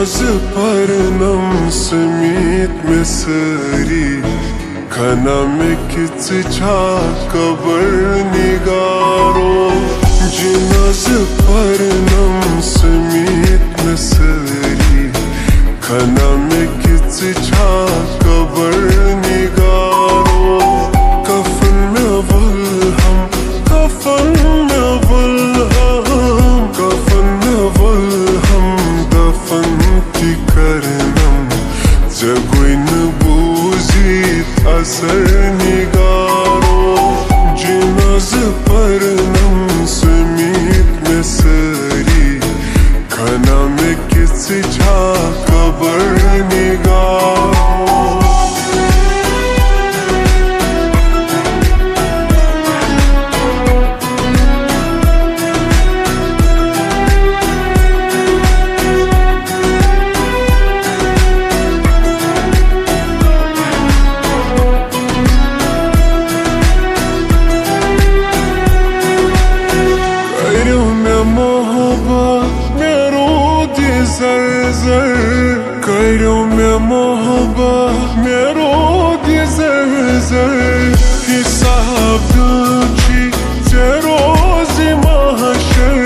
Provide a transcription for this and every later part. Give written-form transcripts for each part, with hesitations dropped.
जिनाज परनम समीत में सरी खना में किच छा कबर निगारो जिनाज परनम समीत में सरी खना में किच छा कबर निगारो कफन में वल्हम कफन में वल्हम कफन में वल्हम दफन ती करनम जगुइन बूजित असर निगारो जिनाज परनम समीत में सरी खना में किच छा कबर निगारो करो में मोहब्बत मेरो दी जर हिसाब दूची चरोज़ी महशर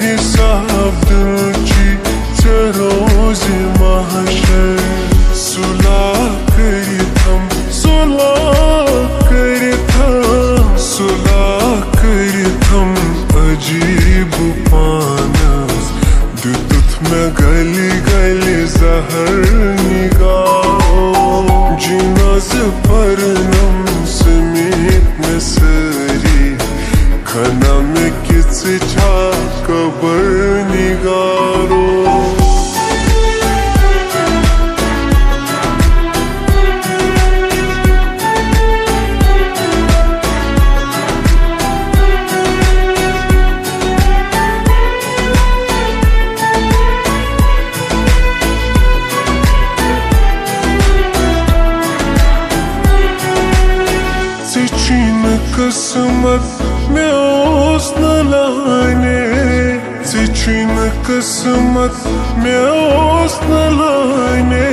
हिसाब दूची चरोज़ी महशर सुलह करी थम अजीब पानस दुत में गली गली जहर निगाहो जिनाज परनम समीत में सरी खना में किच छा कबर निगारो किस्मत में हुस्न लाने चिन किस्मत में हुस्न लाने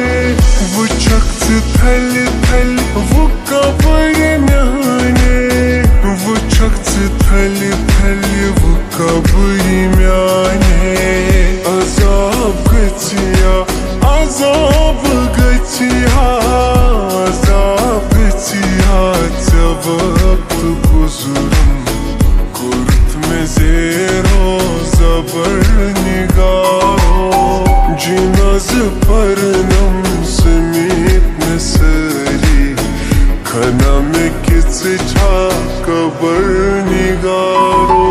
वो चक्त थल थल वो कबर म्याने वो चक्त थल थल वो कबर म्याने अजाब गचिया अजाब गचिया अजाब गचिया जब गुज़ुरम कुर्त में ज़ेरो ज़बर निगारो जिनाज परनम समीत में सरी खना में किच छा कबर निगारो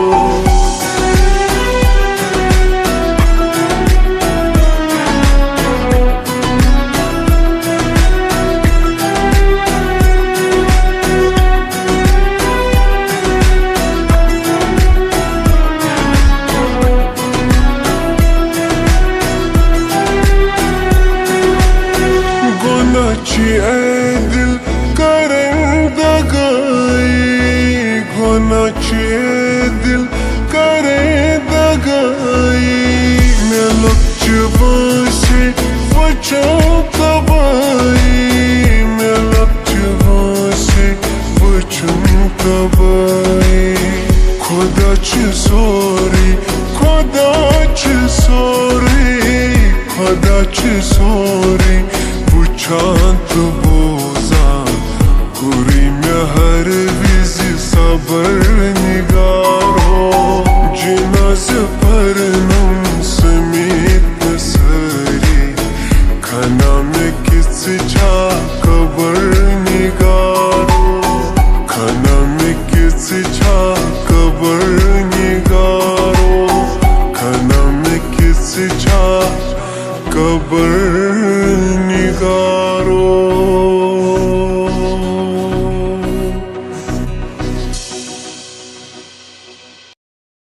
गुनाची ऐ दिल करेंदगाई गुनाची ऐ दिल करेंदगाई मैं लक्ष्य वचा कबाई मैं लक्ष्य वचुम कबाई खुदा सोरी खुदा सोरी शांत बोजा कुरी में हर विज़ी सबर निगारो जिनाज परनम